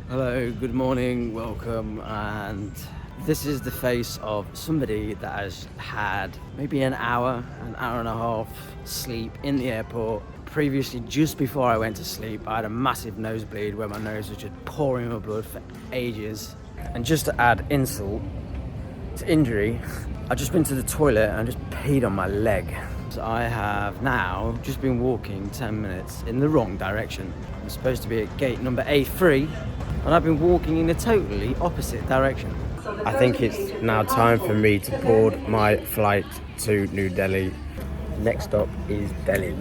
Hello, good morning, welcome, and this is the face of somebody that has had maybe an hour and a half sleep in the airport. Previously, just before I went to sleep, I had a massive nosebleed where my nose was just pouring with blood for ages. And just to add insult to injury, I've just been to the toilet and just peed on my leg. So I have now just been walking 10 minutes in the wrong direction. I'm supposed to be at gate number A3, and I've been walking in the totally opposite direction. I think it's now time for me to board my flight to New Delhi. Next stop is Delhi.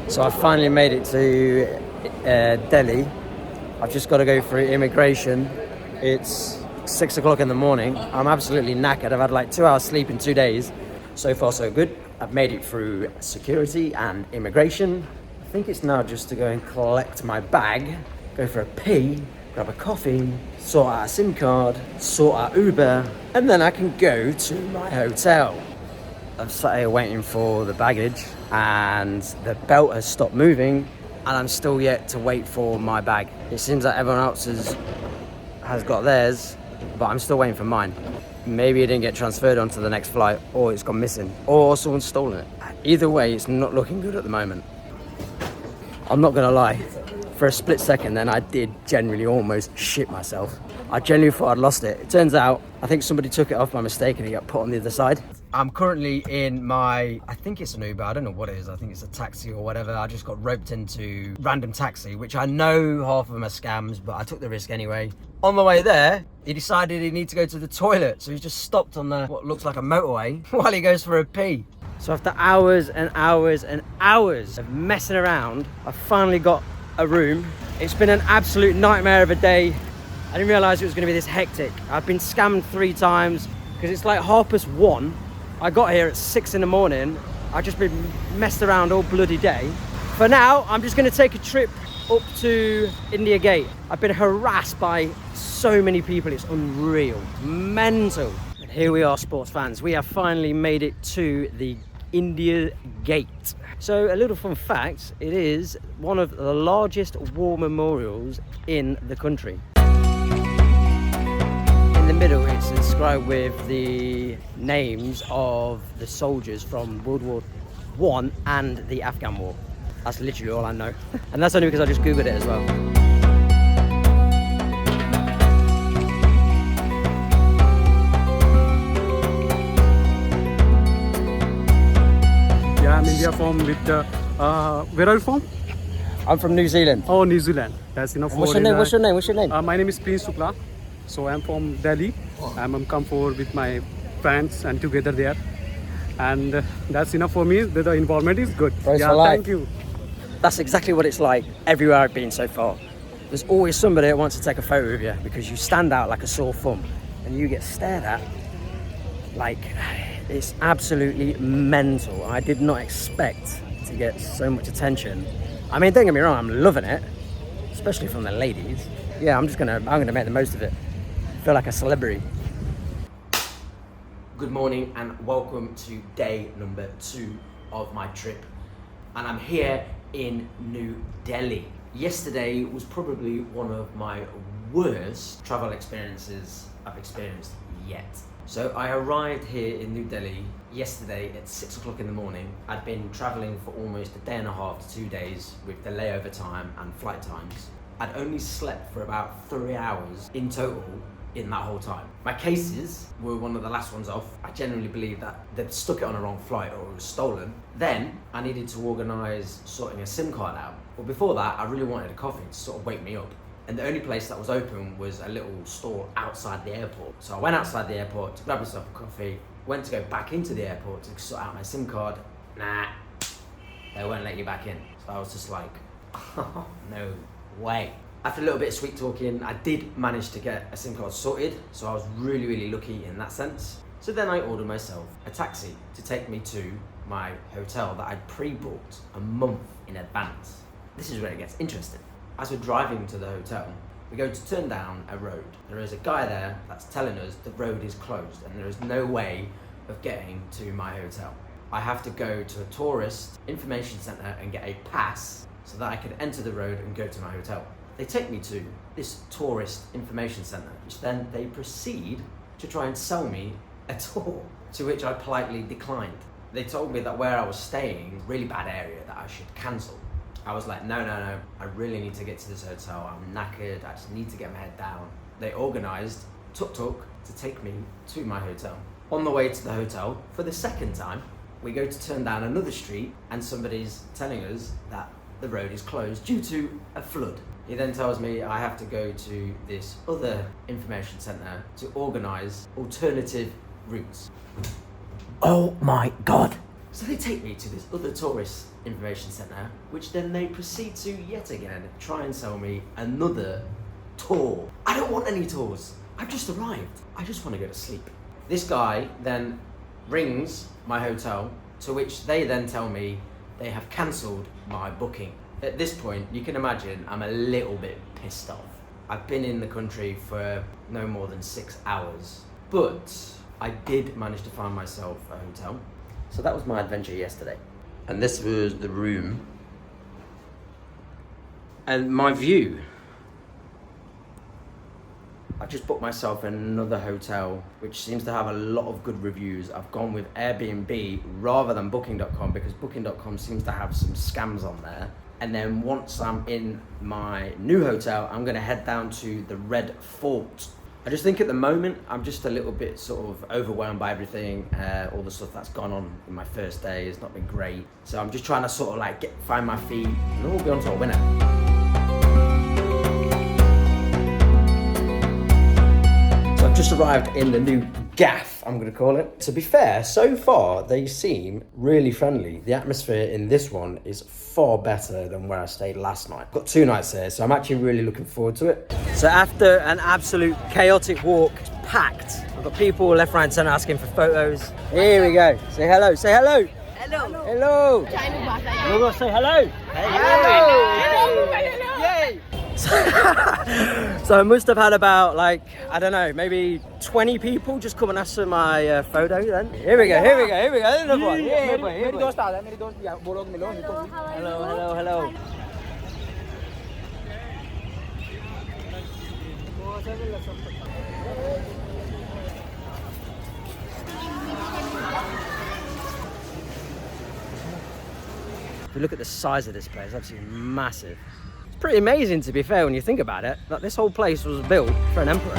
So I finally made it to Delhi. I've just got to go through immigration. It's 6 o'clock in the morning. I'm absolutely knackered. I've had like 2 hours sleep in 2 days. So far so good. I've made it through security and immigration. I think it's now just to go and collect my bag, go for a pee, grab a coffee, sort out a SIM card, sort out Uber, and then I can go to my hotel. I'm sat here waiting for the baggage and the belt has stopped moving and I'm still yet to wait for my bag. It seems like everyone else has got theirs, but I'm still waiting for mine. Maybe it didn't get transferred onto the next flight, or it's gone missing, or someone's stolen it. Either way, it's not looking good at the moment. I'm not gonna lie, for a split second then I did genuinely almost shit myself. I genuinely thought I'd lost it. It turns out, I think somebody took it off by mistake and it got put on the other side. I'm currently in I think it's an Uber, I don't know what it is, I think it's a taxi or whatever. I just got roped into random taxi, which I know half of them are scams, but I took the risk anyway. On the way there, he decided he needed to go to the toilet, so he just stopped on what looks like a motorway while he goes for a pee. So after hours and hours and hours of messing around, I finally got a room. It's been an absolute nightmare of a day. I didn't realise it was going to be this hectic. I've been scammed 3 times because it's like 1:30. I got here at 6 in the morning. I've just been messed around all bloody day. For now, I'm just going to take a trip up to India Gate. I've been harassed by so many people. It's unreal, mental. And here we are, sports fans. We have finally made it to the India Gate. So a little fun fact, it is one of the largest war memorials in the country. In the middle, it's inscribed with the names of the soldiers from World War I and the Afghan War. That's literally all I know. And that's only because I just Googled it as well. Yeah, I'm India where are you from? I'm from New Zealand. Oh, New Zealand. That's enough. What's your name? What's your name? My name is Prince Shukla. So I'm from Delhi. I'm come forward with my friends and together there. And that's enough for me. The environment is good. Thank you. That's exactly what it's like everywhere I've been so far. There's always somebody that wants to take a photo of you because you stand out like a sore thumb and you get stared at like it's absolutely mental. I did not expect to get so much attention. I mean, don't get me wrong, I'm loving it, especially from the ladies. Yeah, I'm gonna make the most of it. Feel like a celebrity. Good morning and welcome to day number 2 of my trip. And I'm here in New Delhi. Yesterday was probably one of my worst travel experiences I've experienced yet. So I arrived here in New Delhi yesterday at 6 o'clock in the morning. I'd been traveling for almost a day and a half to 2 days with the layover time and flight times. I'd only slept for about 3 hours in total in that whole time. My cases were one of the last ones off. I genuinely believe that they'd stuck it on a wrong flight or it was stolen. Then I needed to organise sorting a SIM card out. But before that, I really wanted a coffee to sort of wake me up. And the only place that was open was a little store outside the airport. So I went outside the airport to grab myself a coffee, went to go back into the airport to sort out my SIM card. Nah, they won't let you back in. So I was just like, oh, no way. After a little bit of sweet talking, I did manage to get a SIM card sorted, so I was really, really lucky in that sense. So then I ordered myself a taxi to take me to my hotel that I'd pre-booked a month in advance. This is where it gets interesting. As we're driving to the hotel, we're going to turn down a road. There is a guy there that's telling us the road is closed and there is no way of getting to my hotel. I have to go to a tourist information centre and get a pass so that I can enter the road and go to my hotel. They take me to this tourist information centre, which then they proceed to try and sell me a tour, to which I politely declined. They told me that where I was staying, really bad area, that I should cancel. I was like, no, I really need to get to this hotel. I'm knackered, I just need to get my head down. They organised tuk-tuk to take me to my hotel. On the way to the hotel, for the second time, we go to turn down another street and somebody's telling us that the road is closed due to a flood. He then tells me I have to go to this other information centre to organise alternative routes. Oh my God! So they take me to this other tourist information centre, which then they proceed to yet again try and sell me another tour. I don't want any tours. I've just arrived. I just want to go to sleep. This guy then rings my hotel, to which they then tell me they have cancelled my booking. At this point, you can imagine I'm a little bit pissed off. I've been in the country for no more than 6 hours, but I did manage to find myself a hotel. So that was my adventure yesterday. And this was the room. And my view. I've just booked myself another hotel, which seems to have a lot of good reviews. I've gone with Airbnb rather than Booking.com because Booking.com seems to have some scams on there. And then once I'm in my new hotel, I'm gonna head down to the Red Fort. I just think at the moment, I'm just a little bit sort of overwhelmed by everything. All the stuff that's gone on in my first day has not been great. So I'm just trying to sort of like find my feet and we'll be on to a winner. I've just arrived in the new gaff, I'm going to call it. To be fair, so far they seem really friendly. The atmosphere in this one is far better than where I stayed last night. I've got 2 nights here, so I'm actually really looking forward to it. So after an absolute chaotic walk, it's packed. I've got people left, right and centre asking for photos. Here we go. Say hello, say hello. Hello. Hello. You're going to say hello. Hello. Yay. So I must have had about like, I don't know, maybe 20 people just come and ask for my photo then. Here we go. Another one. Hello. If you look at the size of this place, it's absolutely massive. It's pretty amazing, to be fair, when you think about it, that this whole place was built for an emperor.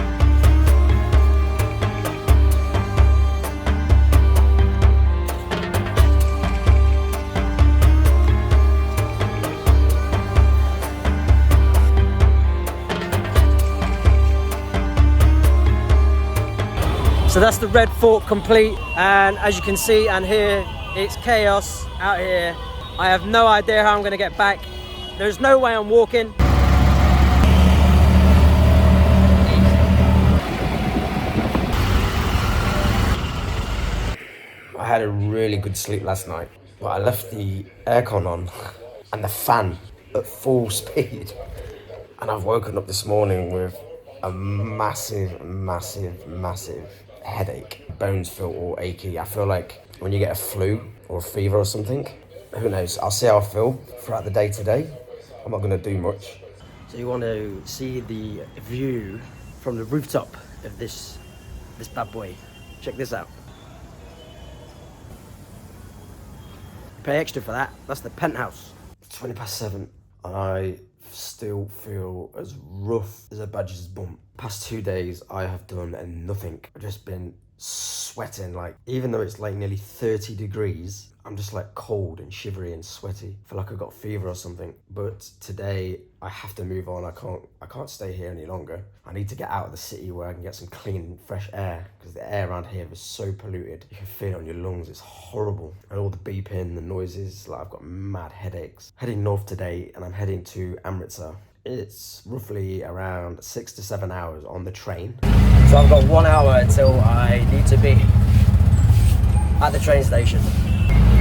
So that's the Red Fort complete, and as you can see and hear, it's chaos out here. I have no idea how I'm going to get back. There's no way I'm walking. I had a really good sleep last night, but I left the aircon on and the fan at full speed. And I've woken up this morning with a massive headache. Bones feel all achy. I feel like when you get a flu or a fever or something, who knows? I'll see how I feel throughout the day today. I'm not gonna do much. So you want to see the view from the rooftop of this bad boy. Check this out. Pay extra for that. That's the penthouse. It's 7:20 and I still feel as rough as a badger's bum. Past 2 days I have done nothing. I've just been sweating, like, even though it's like nearly 30 degrees, I'm just like cold and shivery and sweaty. I feel like I've got fever or something. But today I have to move on. I can't stay here any longer. I need to get out of the city where I can get some clean, fresh air, because the air around here is so polluted. You can feel it on your lungs. It's horrible. And all the beeping, the noises, like, I've got mad headaches. Heading north today, and I'm heading to Amritsar. It's roughly around 6 to 7 hours on the train. So I've got 1 hour until I need to be at the train station.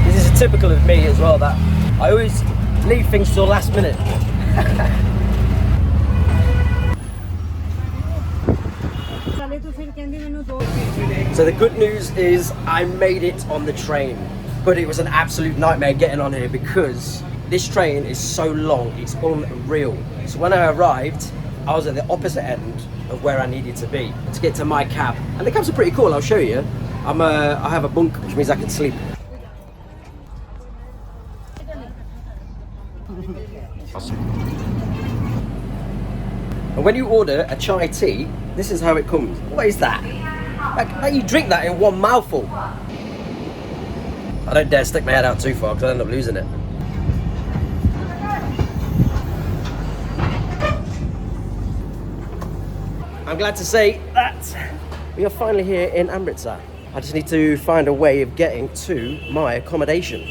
This is typical of me as well, that I always leave things till last minute. So the good news is I made it on the train, but it was an absolute nightmare getting on here because This train is so long, it's unreal. So when I arrived, I was at the opposite end of where I needed to be to get to my cab. And the cabs are pretty cool, I'll show you. I have a bunk, which means I can sleep. And when you order a chai tea, this is how it comes. What is that? Like you drink that in one mouthful. I don't dare stick my head out too far because I end up losing it. I'm glad to say that we are finally here in Amritsar. I just need to find a way of getting to my accommodation.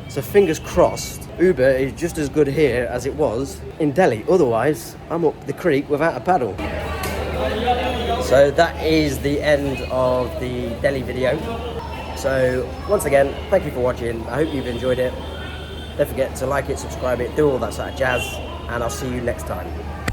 So fingers crossed, Uber is just as good here as it was in Delhi. Otherwise, I'm up the creek without a paddle. So that is the end of the Delhi video. So once again, thank you for watching. I hope you've enjoyed it. Don't forget to like it, subscribe it, do all that sort of jazz, and I'll see you next time.